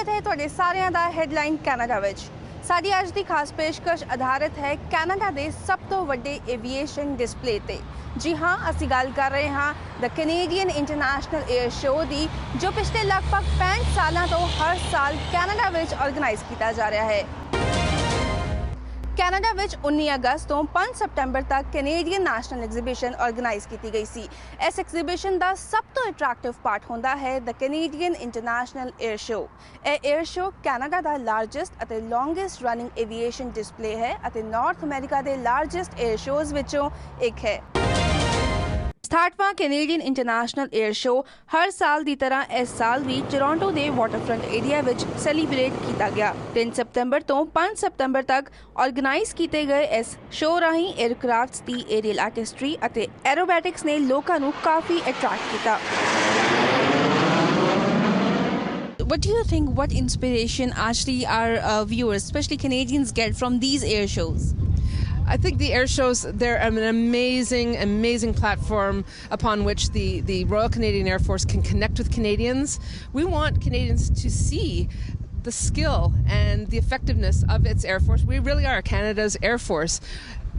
स्वागत है तुहाडे सारिਆਂ ਦਾ ਹੈਡਲਾਈਨ ਕੈਨੇਡਾ ਵਿੱਚ। ਸਾਡੀ ਅੱਜ ਦੀ ਖਾਸ ਪੇਸ਼ਕਸ਼ ਆਧਾਰਿਤ ਹੈ ਕੈਨੇਡਾ ਦੇ ਸਭ ਤੋਂ ਵੱਡੇ ਐਵੀਏਸ਼ਨ ਡਿਸਪਲੇ ਤੇ। जी हाँ, ਅਸੀਂ ਗੱਲ ਕਰ ਰਹੇ ਹਾਂ the Canadian international air show ਦੀ जो पिछले लगभग 65 ਸਾਲਾਂ ਤੋਂ हर साल ਕੈਨੇਡਾ ਵਿੱਚ ਆਰਗੇਨਾਈਜ਼ ਕੀਤਾ ਜਾ ਰਿਹਾ ਹੈ। ਕੈਨੇਡਾ ਵਿੱਚ 19 ਅਗਸਤ ਤੋਂ 5 ਸਤੰਬਰ ਤੱਕ ਕੈਨੇਡੀਅਨ ਨੈਸ਼ਨਲ ਐਗਜ਼ੀਬਿਸ਼ਨ ਆਰਗੇਨਾਈਜ਼ ਕੀਤੀ ਗਈ ਸੀ। ਇਸ ਐਗਜ਼ੀਬਿਸ਼ਨ ਦਾ ਸਭ ਤੋਂ ਅਟਰੈਕਟਿਵ ਪਾਰਟ ਹੁੰਦਾ ਹੈ ਦ ਕੈਨੇਡੀਅਨ ਇੰਟਰਨੈਸ਼ਨਲ 에ਅਰ ਸ਼ੋ। ਇਹ 에ਅਰ ਸ਼ੋ ਕੈਨੇਡਾ ਦਾ ਲਾਰਜੈਸਟ ਅਤੇ ਲੌਂਗੈਸਟ ਰਨਿੰਗ ਐਵੀਏਸ਼ਨ ਡਿਸਪਲੇ ਹੈ ਅਤੇ ਨਾਰਥ ਅਮਰੀਕਾ ਦੇ ਲਾਰਜੈਸਟ 에ਅਰ ਸ਼ੋਜ਼ ਵਿੱਚੋਂ ਇੱਕ ਹੈ। 68ਵਾਂ ਕੈਨੇਡੀਅਨ ਇੰਟਰਨੈਸ਼ਨਲ 에ਅਰ ਸ਼ੋ ਹਰ ਸਾਲ ਦੀ ਤਰ੍ਹਾਂ ਇਸ ਸਾਲ ਵੀ ਟੋਰਾਂਟੋ ਦੇ ਵਾਟਰਫਰੰਟ ਏਰੀਆ ਵਿੱਚ ਸੈਲੀਬ੍ਰੇਟ ਕੀਤਾ ਗਿਆ। 3 ਸਤੰਬਰ ਤੋਂ 5 ਸਤੰਬਰ ਤੱਕ ਆਰਗੇਨਾਈਜ਼ ਕੀਤੇ ਗਏ ਇਸ ਸ਼ੋ ਰਾਹੀਂ 에ਅਰਕ੍ਰਾਫਟਸ ਦੀ ਏਰੀਅਲ ਆਰਟਿਸਟਰੀ ਅਤੇ ਐਰੋਬੈਟਿਕਸ ਨੇ ਲੋਕਾਂ ਨੂੰ ਕਾਫੀ ਅਟਰੈਕਟ ਕੀਤਾ। What do you think, what inspiration actually our viewers, especially Canadians, get from these air shows? I think the air shows, they're an amazing platform upon which the Royal Canadian Air Force can connect with Canadians. We want Canadians to see the skill and the effectiveness of its Air Force. We really are Canada's Air Force.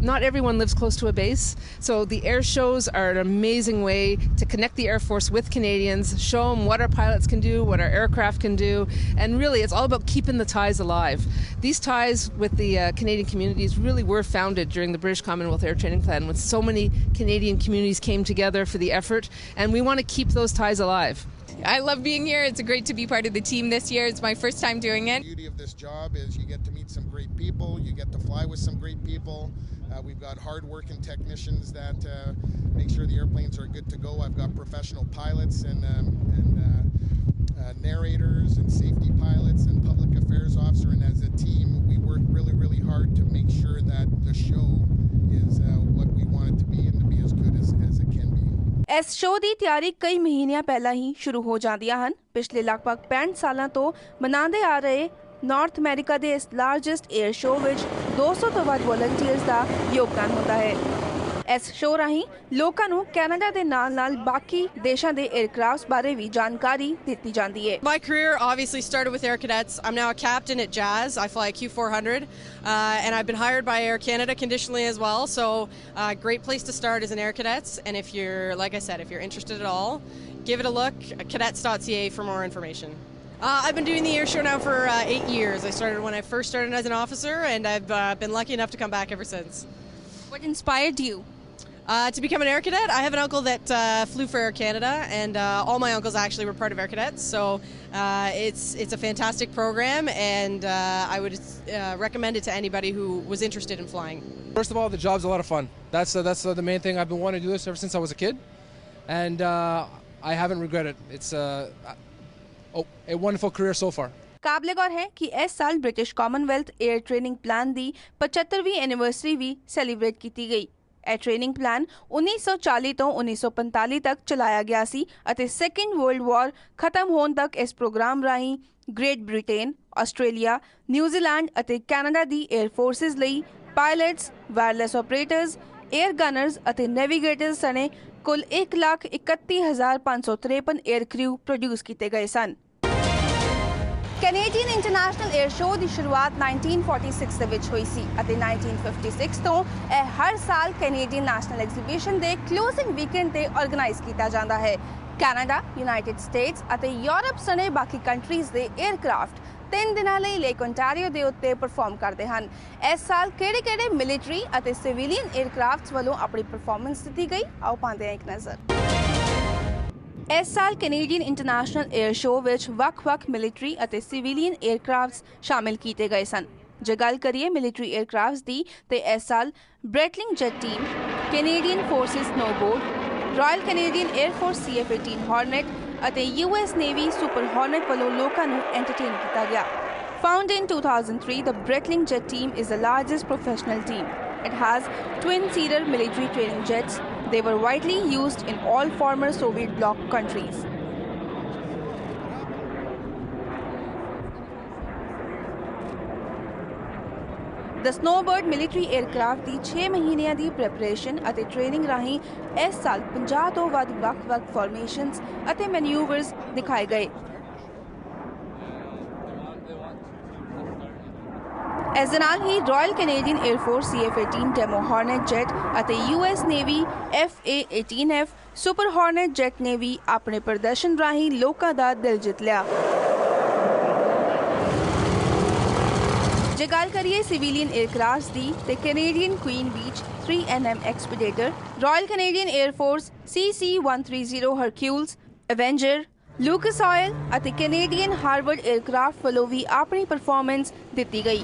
Not everyone lives close to a base, so the air shows are an amazing way to connect the Air Force with Canadians, show them what our pilots can do, what our aircraft can do, and really it's all about keeping the ties alive. These ties with the Canadian communities really were founded during the British Commonwealth Air Training Plan when so many Canadian communities came together for the effort, and we want to keep those ties alive. I love being here. It's great to be part of the team this year. It's my first time doing it. The beauty of this job is you get to meet some great people. You get to fly with some great people. We've got hard-working technicians that make sure the airplanes are good to go. I've got professional pilots and narrators and safety pilots and public affairs officer. And as a team, we work really hard to make sure that the show is what we want it to be and to be as good as it can be. ਇਸ show ਦੀ ਤਿਆਰੀ ਕਈ ਮਹੀਨਿਆਂ ਪਹਿਲਾਂ ਹੀ ਸ਼ੁਰੂ ਹੋ ਜਾਂਦੀਆਂ ਹਨ। ਪਿਛਲੇ ਲਗਭਗ 65 ਸਾਲਾਂ ਤੋਂ ਮਨਾਉਂਦੇ ਆ ਰਹੇ ਨਾਰਥ ਅਮਰੀਕਾ ਦੇ ਇਸ ਲਾਰਜੈਸਟ 에ਅਰ ਸ਼ੋਅ ਵਿੱਚ 200 ਤੋਂ ਵੱਧ ਵਲੰਟੀਅਰਸ ਦਾ ਯੋਗਦਾਨ ਹੁੰਦਾ ਹੈ। ਇਸ ਸ਼ੋਅ ਰਾਹੀਂ ਲੋਕਾਂ ਨੂੰ ਕੈਨੇਡਾ ਦੇ ਨਾਲ-ਨਾਲ ਬਾਕੀ ਦੇਸ਼ਾਂ ਦੇ 에ਅਰਕ੍ਰਾਫਟਸ ਬਾਰੇ ਵੀ ਜਾਣਕਾਰੀ ਦਿੱਤੀ ਜਾਂਦੀ ਹੈ। My career obviously started with Air Cadets. I'm now a captain at Jazz. I fly a Q400 and I've been hired by Air Canada conditionally as well. So great place to start is in Air Cadets, and if you're, like I said, if you're interested at all, give it a look, cadets.ca for more information. I've been doing the air show now for 8 years. I started when I first started as an officer, and I've been lucky enough to come back ever since. What inspired you? To become an Air Cadet, I have an uncle that flew for Air Canada, and all my uncles actually were part of Air Cadets. So it's a fantastic program, and I would recommend it to anybody who was interested in flying. First of all, the job's a lot of fun. That's the main thing. I've been wanting to do this ever since I was a kid, and I haven't regretted it. It's a wonderful career so far. ਕਾਬਲੇ ਗੌਰ ਹੈ ਕਿ ਇਸ ਸਾਲ British Commonwealth air training plan ਦੀ 75ਵੀਂ anniversary ਵੀ celebrate ਕੀਤੀ ਗਈ। ਇਹ training plan 1940 ਤੋਂ 1945 ਤੱਕ ਚਲਾਇਆ ਗਿਆ ਸੀ ਅਤੇ ਸੈਕੰਡ ਵਰਲਡ ਵਾਰ ਖਤਮ ਹੋਣ ਤੱਕ ਇਸ ਪ੍ਰੋਗਰਾਮ ਰਾਹੀਂ ਗ੍ਰੇਟ ਬ੍ਰਿਟੇਨ, ਆਸਟ੍ਰੇਲੀਆ, ਨਿਊਜ਼ੀਲੈਂਡ ਅਤੇ ਕੈਨੇਡਾ ਦੀ 에ਅਰ ਫੋਰਸਿਸ ਲਈ ਪਾਇਲਟਸ, ਵਾਇਰਲੈਸ ਆਪਰੇਟਰਸ, 에ਅਰ ਗਨਰਸ ਅਤੇ ਨੈਵੀਗੇਟਰਸ ਸਣੇ ਕੁੱਲ 1,31,553 에ਅਰ ਕ੍ਰਿਊ ਪ੍ਰੋਡਿਊਸ ਕੀਤੇ ਗਏ ਸਨ। ਕੈਨੇਡੀਅਨ ਇੰਟਰਨੈਸ਼ਨਲ 에ਅਰ ਸ਼ੋਅ ਦੀ ਸ਼ੁਰੂਆਤ 1946 ਦੇ ਵਿੱਚ ਹੋਈ ਸੀ ਅਤੇ 1956 ਤੋਂ ਇਹ ਹਰ ਸਾਲ ਕੈਨੇਡੀਅਨ ਨੈਸ਼ਨਲ ਐਗਜ਼ੀਬਿਸ਼ਨ ਦੇ ਕਲੋਜ਼ਿੰਗ ਵੀਕਐਂਡ ਤੇ ਆਰਗੇਨਾਈਜ਼ ਕੀਤਾ ਜਾਂਦਾ ਹੈ। ਕੈਨੇਡਾ, ਯੂਨਾਈਟਿਡ ਸਟੇਟਸ ਅਤੇ ਯੂਰਪ ਸਣੇ ਬਾਕੀ ਕੰਟਰੀਜ਼ ਦੇ 에ਅਰਕ੍ਰਾਫਟ 3 ਦਿਨਾਂ ਲਈ ਲੇਕ ਓਨਟਾਰੀਓ ਦੇ ਉੱਤੇ ਪਰਫਾਰਮ ਕਰਦੇ ਹਨ। ਇਸ ਸਾਲ ਕਿਹੜੇ ਮਿਲਟਰੀ ਅਤੇ ਸਿਵਿਲੀਅਨ 에ਅਰਕ੍ਰਾਫਟਸ ਵੱਲੋਂ ਆਪਣੀ ਪਰਫਾਰਮੈਂਸ ਦਿੱਤੀ ਗਈ, ਆਓ ਪਾਉਂਦੇ ਹਾਂ ਇੱਕ ਨਜ਼ਰ। ਇਸ ਸਾਲ ਕੈਨੇਡੀਅਨ ਇੰਟਰਨੈਸ਼ਨਲ 에ਅਰ ਸ਼ੋਅ ਵਿੱਚ ਵੱਖ-ਵੱਖ ਮਿਲਟਰੀ ਅਤੇ ਸਿਵਿਲੀਅਨ 에ਅਰਕ੍ਰਾਫਟਸ ਸ਼ਾਮਿਲ ਕੀਤੇ ਗਏ ਸਨ। ਜੇ ਗੱਲ ਕਰੀਏ ਮਿਲਟਰੀ 에ਅਰਕ੍ਰਾਫਟਸ ਦੀ ਤੇ ਇਸ ਸਾਲ Breitling Jet Team, Canadian Forces Snowboard, Royal Canadian Air Force CF-18 Hornet ਅਤੇ US ਨੇਵੀ ਸੁਪਰ ਹਾਰਨੇਟ ਵੱਲੋਂ ਲੋਕਾਂ ਨੂੰ ਐਂਟਰਟੇਨ ਕੀਤਾ ਗਿਆ। Founded in 2003, the Breitling jet team is the largest professional team. It has twin-seater military training jets. They were widely used in all former Soviet bloc countries. The Snowbird military aircraft ਦੀ 6 ਮਹੀਨਿਆਂ ਦੀ preparation ਅਤੇ training ਰਾਹੀਂ ਇਸ ਸਾਲ 50 ਤੋਂ ਵੱਧ ਵੱਖ-ਵੱਖ ਫਾਰਮੇਸ਼ਨਸ ਅਤੇ ਮੈਨੂਵਰਸ ਦਿਖਾਏ ਗਏ। ਇਸ ਦੇ ਨਾਲ ਹੀ Royal Canadian Air Force CF-18 demo Hornet jet ਅਤੇ US Navy FA-18F Super Hornet jet ਨੇ ਵੀ ਆਪਣੇ ਪ੍ਰਦਰਸ਼ਨ ਰਾਹੀਂ ਲੋਕਾਂ ਦਾ ਦਿਲ ਜਿੱਤ ਲਿਆ। ਜੇ ਗੱਲ ਕਰੀਏ ਸਿਵੀਲੀਅਨ 에ਅਰਕ੍ਰਾਫਟਸ ਦੀ ਤੇ Canadian Queen Beech 3NM Expeditor, Royal Canadian Air Force CC-130 Hercules, Avenger, Lucas Oil ਅਤੇ ਕੈਨੇਡੀਅਨ ਹਾਰਵਰਡ 에ਅਰਕ੍ਰਾਫਟ ਵੱਲੋਂ ਵੀ ਆਪਣੀ ਪਰਫਾਰਮੈਂਸ ਦਿੱਤੀ ਗਈ।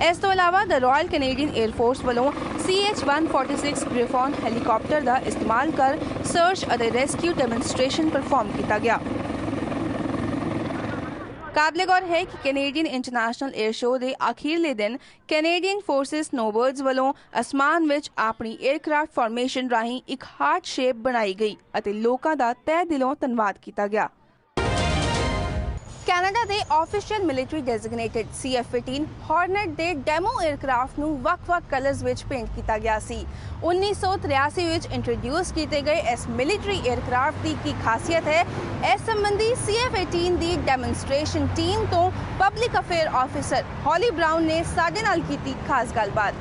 ਇਸ ਤੋਂ ਇਲਾਵਾ ਦ ਰਾਇਲ ਕੈਨੇਡੀਅਨ 에ਅਰਫੋਰਸ ਵੱਲੋਂ CH-146 ਗ੍ਰਿਫਨ ਹੈਲੀਕਾਪਟਰ ਦਾ ਇਸਤੇਮਾਲ ਕਰ ਸਰਚ ਅਤੇ ਰੈਸਕਿਊ ਡੈਮੋਨਸਟ੍ਰੇਸ਼ਨ ਪਰਫਾਰਮ ਕੀਤਾ ਗਿਆ। ਕਾਬਲੇ ਗੌਰ ਹੈ ਕਿ ਕੈਨੇਡੀਅਨ ਇੰਟਰਨੈਸ਼ਨਲ 에ਅਰ ਸ਼ੋਅ ਦੇ ਅਖੀਰਲੇ ਦਿਨ ਕੈਨੇਡੀਅਨ ਫੋਰਸਿਸ ਸਨੋਬਰਡਸ ਵੱਲੋਂ ਅਸਮਾਨ ਵਿੱਚ ਆਪਣੀ 에ਅਰਕ੍ਰਾਫਟ ਫਾਰਮੇਸ਼ਨ ਰਾਹੀਂ ਇੱਕ ਹਾਰਟ ਸ਼ੇਪ ਬਣਾਈ ਗਈ ਅਤੇ ਲੋਕਾਂ ਦਾ ਤਹਿ ਦਿਲੋਂ ਧੰਨਵਾਦ ਕੀਤਾ ਗਿਆ। ਕੈਨੇਡਾ ਦੇ ਆਫੀਸ਼ੀਅਲ ਮਿਲਟਰੀ ਡੈਜ਼ਿਗਨੇਟਡ CF-18 ਹਾਰਨੇਟ ਦੇ ਡੈਮੋ 에ਅਰਕ੍ਰਾਫਟ ਨੂੰ ਵੱਖ-ਵੱਖ ਕਲਰਸ ਵਿੱਚ ਪੇਂਟ ਕੀਤਾ ਗਿਆ ਸੀ। 1983 ਵਿੱਚ ਇੰਟਰੋਡਿਊਸ ਕੀਤੇ ਗਏ ਇਸ ਮਿਲਟਰੀ 에ਅਰਕ੍ਰਾਫਟ ਦੀ ਕੀ ਖਾਸੀਅਤ ਹੈ, ਇਸ ਸੰਬੰਧੀ CF-18 ਦੀ ਡੈਮੋਨਸਟ੍ਰੇਸ਼ਨ ਟੀਮ ਤੋਂ ਪਬਲਿਕ ਅਫੇਅਰ ਆਫੀਸਰ ਹੌਲੀ ਬਰਾਊਨ ਨੇ ਸਾਡੇ ਨਾਲ ਕੀਤੀ ਖਾਸ ਗੱਲਬਾਤ।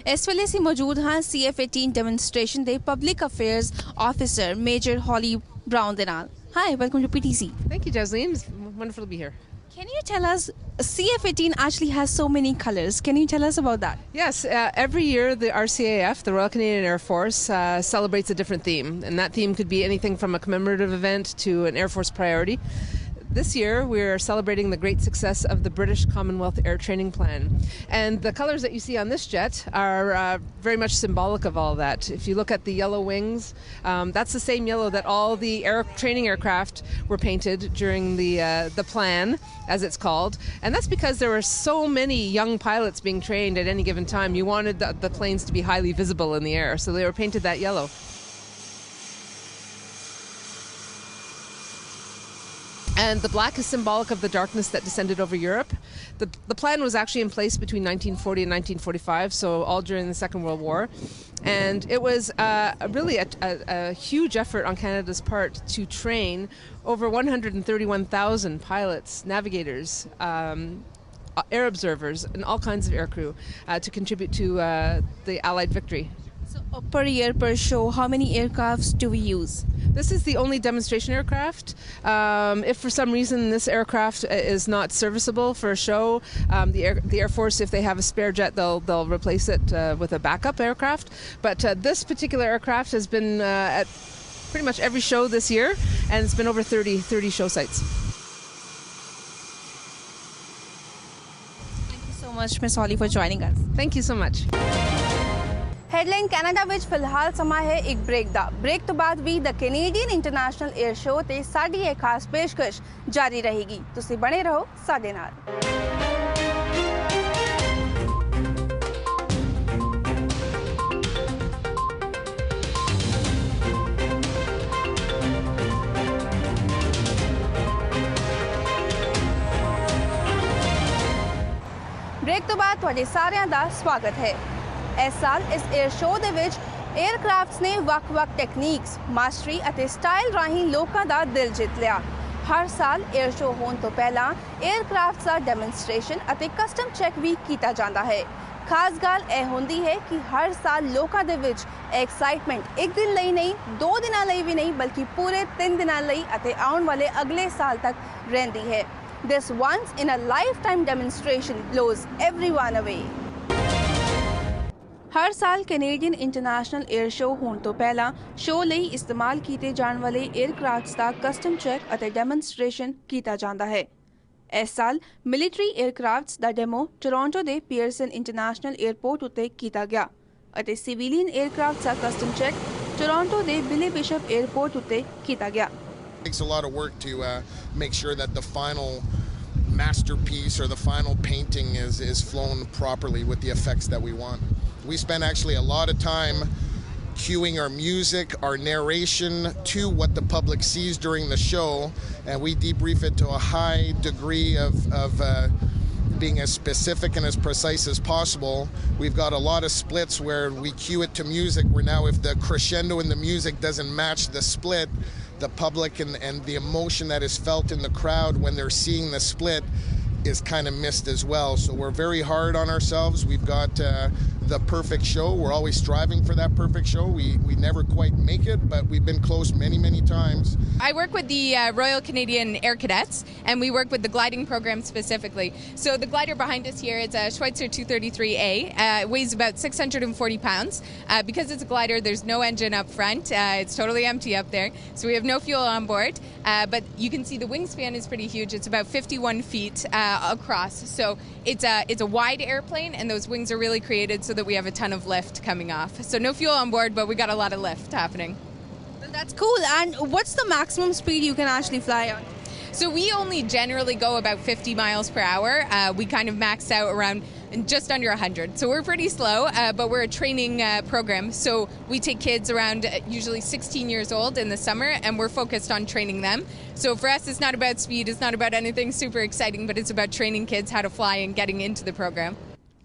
ਇਸ ਵੇਲੇ ਅਸੀਂ ਮੌਜੂਦ ਹਾਂ CF-18 ਡੈਮੋਨਸਟ੍ਰੇਸ਼ਨ ਦੇ ਪਬਲਿਕ ਅਫੇਅਰਸ ਆਫੀਸਰ ਮੇਜਰ ਹੌਲੀ ਬਰਾਊਨ ਦੇ ਨਾਲ। Hi, welcome to PTC. Thank you, Jasleen. It's wonderful to be here. Can you tell us, CF-18 actually has so many colors. Can you tell us about that? Yes, every year the RCAF, the Royal Canadian Air Force, celebrates a different theme. And that theme could be anything from a commemorative event to an Air Force priority. This year we're celebrating the great success of the British Commonwealth Air Training Plan. And the colours that you see on this jet are very much symbolic of all that. If you look at the yellow wings, that's the same yellow that all the training aircraft were painted during the plan, as it's called. And that's because there were so many young pilots being trained at any given time. You wanted the planes to be highly visible in the air, so they were painted that yellow. And the black is symbolic of the darkness that descended over Europe. The plan was actually in place between 1940 and 1945, so all during the Second World War. And it was really a huge effort on Canada's part to train over 131,000 pilots, navigators, air observers, and all kinds of aircrew to contribute to the Allied victory. So per year, per show, how many aircrafts do we use? This is the only demonstration aircraft. If for some reason this aircraft is not serviceable for a show, the Air Force, if they have a spare jet, they'll replace it with a backup aircraft. But this particular aircraft has been at pretty much every show this year, and it's been over 30 show sites. Thank you so much, Ms. Holly, for joining us. Thank you so much. Headline Canada ਵਿੱਚ ਫਿਲਹਾਲ ਸਮਾਂ ਹੈ ਇੱਕ break ਦਾ। Break ਤੋਂ ਬਾਅਦ ਵੀ ਦ Canadian international air show ਤੇ ਸਾਡੀ ਇਹ ਖਾਸ ਪੇਸ਼ਕਸ਼ ਜਾਰੀ ਰਹੇਗੀ। ਤੁਸੀਂ ਬਣੇ ਰਹੋ ਸਾਡੇ ਨਾਲ। ਬ੍ਰੇਕ ਤੋਂ ਬਾਅਦ ਤੁਹਾਡੇ ਸਾਰਿਆਂ ਦਾ ਸਵਾਗਤ ਹੈ। ਇਸ ਸਾਲ ਇਸ 에ਅਰ ਸ਼ੋਅ ਦੇ ਵਿੱਚ 에ਅਰਕ੍ਰਾਫਟਸ ਨੇ ਵੱਖ-ਵੱਖ ਟੈਕਨੀਕਸ, ਮਾਸਟਰੀ ਅਤੇ ਸਟਾਈਲ ਰਾਹੀਂ ਲੋਕਾਂ ਦਾ ਦਿਲ ਜਿੱਤ ਲਿਆ। ਹਰ ਸਾਲ 에ਅਰ ਸ਼ੋਅ ਹੋਣ ਤੋਂ ਪਹਿਲਾਂ 에ਅਰਕ੍ਰਾਫਟਸ ਦਾ ਡੈਮੋਨਸਟ੍ਰੇਸ਼ਨ ਅਤੇ ਕਸਟਮ ਚੈੱਕ ਵੀ ਕੀਤਾ ਜਾਂਦਾ ਹੈ। ਖਾਸ ਗੱਲ ਇਹ ਹੁੰਦੀ ਹੈ ਕਿ ਹਰ ਸਾਲ ਲੋਕਾਂ ਦੇ ਵਿੱਚ ਐਕਸਾਈਟਮੈਂਟ ਇੱਕ ਦਿਨ ਲਈ ਨਹੀਂ, 2 ਦਿਨਾਂ ਲਈ ਵੀ ਨਹੀਂ, ਬਲਕਿ ਪੂਰੇ 3 ਦਿਨਾਂ ਲਈ ਅਤੇ ਆਉਣ ਵਾਲੇ ਅਗਲੇ ਸਾਲ ਤੱਕ ਰਹਿੰਦੀ ਹੈ। This once in a lifetime demonstration blows everyone away. ਹਰ ਸਾਲ ਕੈਨੇਡੀਅਨ ਇੰਟਰਨੈਸ਼ਨਲ 에ਅਰ ਸ਼ੋਅ ਹੋਣ ਤੋਂ ਪਹਿਲਾਂ ਸ਼ੋਅ ਲਈ ਇਸਤੇਮਾਲ ਕੀਤੇ ਜਾਣ ਵਾਲੇ 에ਅਰਕ੍ਰਾਫਟਸ ਦਾ ਕਸਟਮ ਚੈੱਕ ਅਤੇ ਡੈਮੋਨਸਟ੍ਰੇਸ਼ਨ ਕੀਤਾ ਜਾਂਦਾ ਹੈ। ਇਸ ਸਾਲ ਮਿਲਟਰੀ 에ਅਰਕ੍ਰਾਫਟਸ ਦਾ ਡੈਮੋ ਟੋਰਾਂਟੋ ਦੇ ਪੀਅਰਸਨ ਇੰਟਰਨੈਸ਼ਨਲ 에ਅਰਪੋਰਟ ਉੱਤੇ ਕੀਤਾ ਗਿਆ ਅਤੇ ਸਿਵੀਲੀਅਨ 에ਅਰਕ੍ਰਾਫਟਸ ਦਾ ਕਸਟਮ ਚੈੱਕ ਟੋਰਾਂਟੋ ਦੇ ਬਿਲੀ ਬਿਸ਼ਪ 에ਅਰਪੋਰਟ ਉੱਤੇ ਕੀਤਾ ਗਿਆ। It takes a lot of work to make sure that the final masterpiece or the final painting is flown properly with the effects that we want. We spend actually a lot of time cueing our music, our narration to what the public sees during the show, and we debrief it to a high degree of being as specific and as precise as possible. We've got a lot of splits where we cue it to music, where now if the crescendo in the music doesn't match the split, the public and the emotion that is felt in the crowd when they're seeing the split is kind of missed as well. So we're very hard on ourselves. We've got the perfect show. We're always striving for that perfect show. We never quite make it, but we've been close many, many times. I work with the Royal Canadian Air Cadets, and we work with the gliding program specifically. So the glider behind us here is a Schweitzer 233A. It weighs about 640 pounds. Because it's a glider, there's no engine up front. It's totally empty up there, so we have no fuel on board. But you can see the wingspan is pretty huge. It's about 51 feet across. So it's a wide airplane, and those wings are really created so that we have a ton of lift coming off. So no fuel on board, but we got a lot of lift happening. That's cool. And what's the maximum speed you can actually fly on? So we only generally go about 50 miles per hour. We kind of max out around just under 100. So we're pretty slow, but we're a training program. So we take kids around usually 16 years old in the summer, and we're focused on training them. So for us, it's not about speed, it's not about anything super exciting, but it's about training kids how to fly and getting into the program.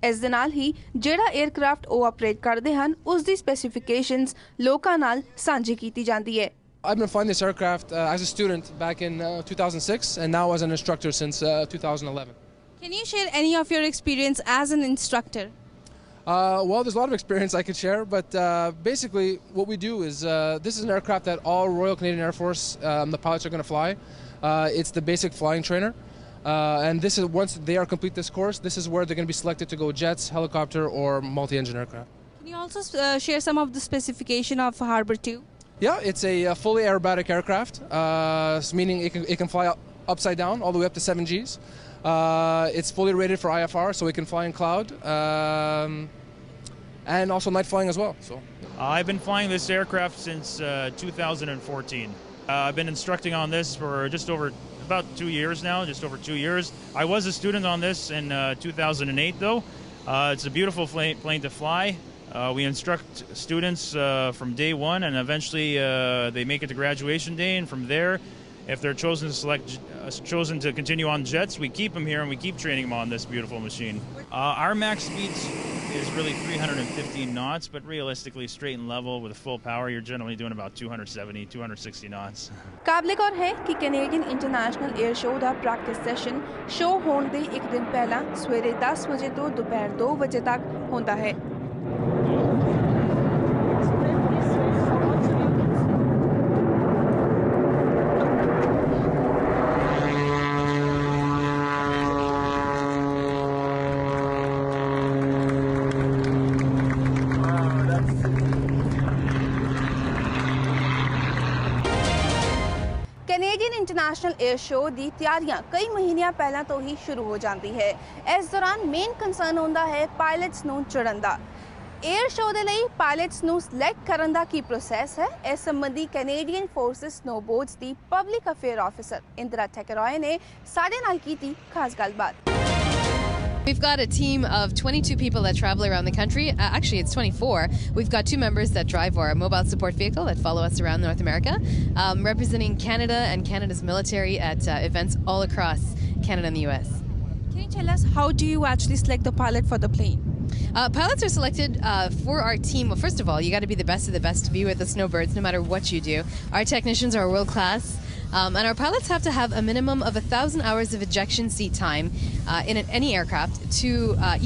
ਇਸ ਦੇ ਨਾਲ ਹੀ ਜਿਹੜਾ aircraft ਉਹ operate ਕਰਦੇ ਹਨ ਉਸ ਦੀ specifications ਲੋਕਾਂ ਨਾਲ ਸਾਂਝੀ ਕੀਤੀ ਜਾਂਦੀ ਹੈ. I've been flying this aircraft as a student back in 2006 and now as an instructor since 2011. Can you share any of your experience as an instructor? Well, there's a lot of experience I could share, but basically what we do is this is an aircraft that all Royal Canadian Air Force, the pilots are going to fly. It's the basic flying trainer. And this is once they are complete this course, this is where they're going to be selected to go jets, helicopter, or multi-engine aircraft. Can you also share some of the specification of Harbour 2? Yeah, it's a fully aerobatic aircraft, meaning it can fly upside down all the way up to 7 Gs. It's fully rated for IFR, so it can fly in cloud, and also night flying as well. So I've been flying this aircraft since 2014. I've been instructing on this for about 2 years now, just over 2 years. I was a student on this in 2008, though. It's a beautiful plane to fly. We instruct students from day one, and eventually they make it to graduation day. And from there, if they're chosen to continue on jets, we keep them here and we keep training them on this beautiful machine. Our max speed is really 315 knots, but realistically, straight and level with full power, you're generally doing about 270, 260 knots. ਕਾਬਲੇ-ਗੌਰ ਹੈ ਕਿ Canadian international air show ਦਾ practice session show ਹੋਣ ਦੇ ਇੱਕ ਦਿਨ ਪਹਿਲਾਂ ਸਵੇਰੇ 10 ਵਜੇ ਤੋਂ ਦੁਪਹਿਰ 2 ਵਜੇ ਤੱਕ ਹੁੰਦਾ ਹੈ. ਕੈਨੇਡੀਅਨ ਇੰਟਰਨੈਸ਼ਨਲ 에ਅਰ ਸ਼ੋਅ ਦੀ ਤਿਆਰੀਆਂ ਕਈ ਮਹੀਨਿਆਂ ਪਹਿਲਾਂ ਤੋਂ ਹੀ ਸ਼ੁਰੂ ਹੋ ਜਾਂਦੀ ਹੈ. ਇਸ ਦੌਰਾਨ ਮੇਨ ਕੰਸਰਨ ਹੁੰਦਾ ਹੈ ਪਾਇਲਟਸ ਨੂੰ ਚੜ੍ਹਨ ਦਾ. 에ਅਰ ਸ਼ੋਅ ਦੇ ਲਈ ਪਾਇਲਟਸ ਨੂੰ ਸਿਲੈਕਟ ਕਰਨ ਦਾ ਕੀ ਪ੍ਰੋਸੈਸ ਹੈ, ਇਸ ਸੰਬੰਧੀ ਕੈਨੇਡੀਅਨ ਫੋਰਸਿਸ ਸਨੋਬੋਰਡਸ ਦੀ ਪਬਲਿਕ ਅਫੇਅਰ ਆਫਿਸਰ ਇੰਦਰਾ ਠਕਰਾਏ ਨੇ ਸਾਡੇ ਨਾਲ ਕੀਤੀ ਖਾਸ ਗੱਲਬਾਤ. We've got a team of 22 people that travel around the country. Actually, it's 24. We've got 2 members that drive our mobile support vehicle that follow us around North America, representing Canada and Canada's military at events all across Canada and the US. Can you tell us how do you actually select the pilot for the plane? Pilots are selected for our team. Well, first of all, you got to be the best of the best to be with the Snowbirds, no matter what you do. Our technicians are world class. And our pilots have to have a minimum of 1,000 hours of ejection seat time in any aircraft to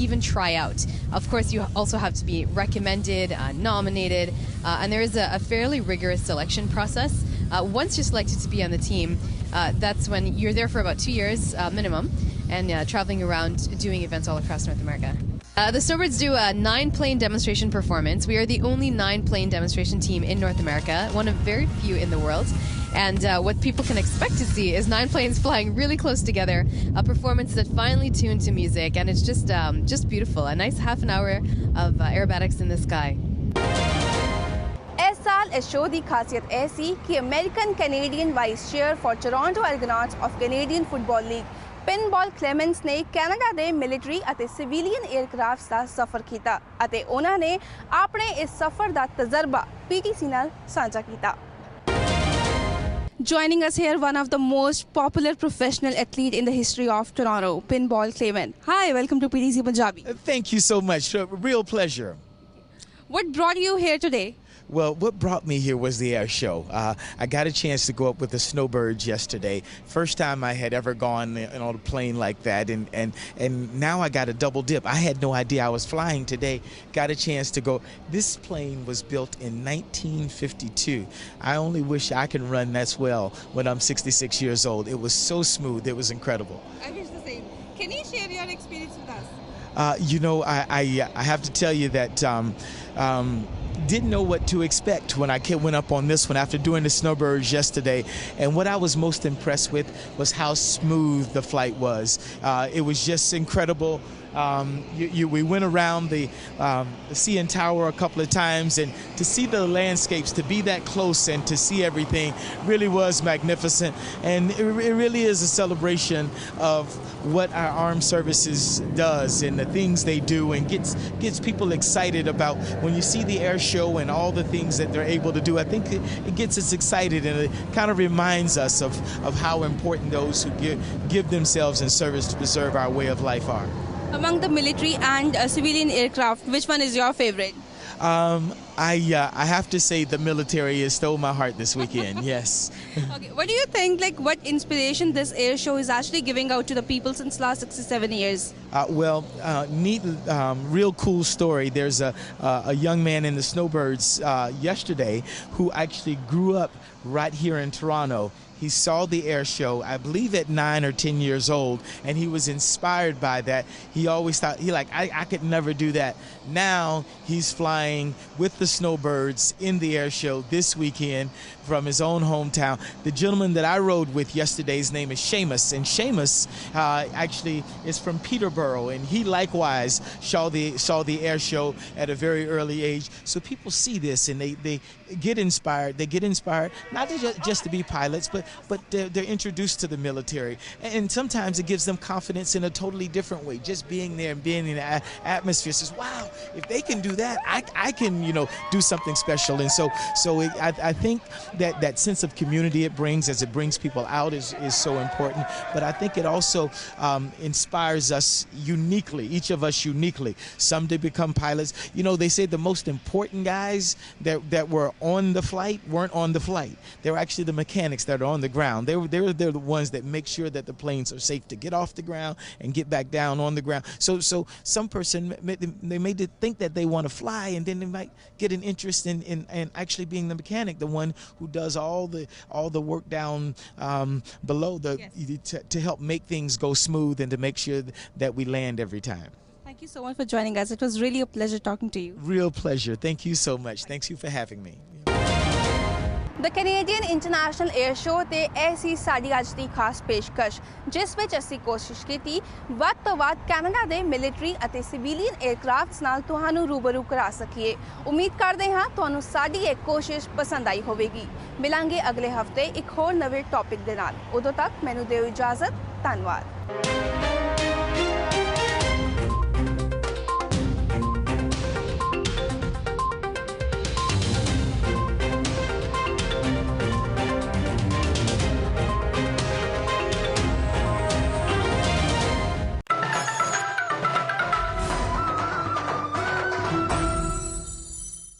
even try out. Of course, you also have to be recommended, nominated, and there is a fairly rigorous selection process. Once you're selected to be on the team, that's when you're there for about 2 years minimum and traveling around doing events all across North America. The Snowbirds do a 9-plane demonstration performance. We are the only 9-plane demonstration team in North America, one of very few in the world. And what people can expect to see is 9 planes flying really close together, a performance that finely tuned to music, and it's just beautiful. A nice half an hour of aerobatics in the sky. ਇਸ ਸਾਲ ਇਸ show ਦੀ ਖਾਸੀਅਤ ਇਹ ਸੀ ਕਿ American Canadian vice chair for Toronto Argonauts of Canadian Football League Pinball Clemons ਨੇ Canada ਦੇ military ਅਤੇ ਸਿਵਿਲੀਅਨ 에ਅਰਕ੍ਰਾਫਟਸ ਦਾ ਸਫ਼ਰ ਕੀਤਾ ਅਤੇ ਉਹਨਾਂ ਨੇ ਆਪਣੇ ਇਸ ਸਫ਼ਰ ਦਾ ਤਜਰਬਾ ਪੀਟੀਸੀ ਨਾਲ ਸਾਂਝਾ ਕੀਤਾ. Joining us here, one of the most popular professional athlete in the history of Toronto, Pinball Clement. Hi, welcome to PTC Punjabi. Thank you so much. A real pleasure. What brought you here today? Well, what brought me here was the air show. I got a chance to go up with the snowbirds yesterday. First time I had ever gone on a plane like that, and now I got a double dip. I had no idea I was flying today. Got a chance to go. This plane was built in 1952. I only wish I can run that well when I'm 66 years old. It was so smooth. It was incredible. I wish the same. Can you share your experience with us? I have to tell you that didn't know what to expect when I went up on this one after doing the snowbirds yesterday. And what I was most impressed with was how smooth the flight was. It was just incredible. We went around the CN Tower a couple of times, and to see the landscapes, to be that close and to see everything really was magnificent. And it really is a celebration of what our armed services does and the things they do, and gets people excited about when you see the air show and all the things that they're able to do. I think it gets us excited, and it kind of reminds us of how important those who give themselves in service to preserve our way of life are. Among the military and civilian aircraft, which one is your favorite? I have to say the military has stole my heart this weekend. Yes. Okay. What do you think? Like, what inspiration this air show is actually giving out to the people since last 67 years? Neat, real cool story. There's a young man in the snowbirds yesterday who actually grew up right here in Toronto. He saw the air show, I believe at 9 or 10 years old, and he was inspired by that. He always thought, I could never do that. Now he's flying with the snowbirds in the air show this weekend from his own hometown. The gentleman that I rode with yesterday's name is Seamus, and Seamus actually is from Peterborough, and he likewise saw the air show at a very early age. So people see this and they get inspired. They get inspired not just to be pilots, but they're introduced to the military, and sometimes it gives them confidence in a totally different way. Just being there and being in the atmosphere says, wow, if they can do that, I can do something special. And so I think that sense of community it brings as it brings people out is so important. But I think it also inspires us uniquely, each of us uniquely. Some to become pilots. They say the most important guys that were on the flight weren't on the flight. They were actually the mechanics that are on the ground. They're the ones that make sure that the planes are safe to get off the ground and get back down on the ground. So some person they may think that they want to fly, and then they might get an interest in actually being the mechanic, the one who does all the work down below to help make things go smooth and to make sure that we land every time. Thank you so much for joining us. It was really a pleasure talking to you. Real pleasure. Thank you so much. Thanks you for having me. The Canadian international air show ਤੇ ਐਸੀ ਸਾਡੀ ਅੱਜ ਦੀ ਖਾਸ ਪੇਸ਼ਕਸ਼, ਜਿਸ ਵਿੱਚ ਅਸੀਂ ਕੋਸ਼ਿਸ਼ ਕੀਤੀ ਵੱਧ ਤੋਂ ਵੱਧ ਕੈਨੇਡਾ ਦੇ ਮਿਲਟਰੀ ਅਤੇ ਸਿਵਿਲੀਅਨ 에ਅਰਕ੍ਰਾਫਟਸ ਨਾਲ ਤੁਹਾਨੂੰ ਰੂਬਰੂ ਕਰਾ ਸਕੀਏ। ਉਮੀਦ ਕਰਦੇ ਹਾਂ ਤੁਹਾਨੂੰ ਸਾਡੀ ਇਹ ਕੋਸ਼ਿਸ਼ ਪਸੰਦ ਆਈ ਹੋਵੇਗੀ। ਮਿਲਾਂਗੇ ਅਗਲੇ ਹਫਤੇ ਇੱਕ ਹੋਰ ਨਵੇਂ ਟੌਪਿਕ ਦੇ ਨਾਲ। ਉਦੋਂ ਤੱਕ ਮੈਨੂੰ ਦਿਓ ਇਜਾਜ਼ਤ। ਧੰਨਵਾਦ।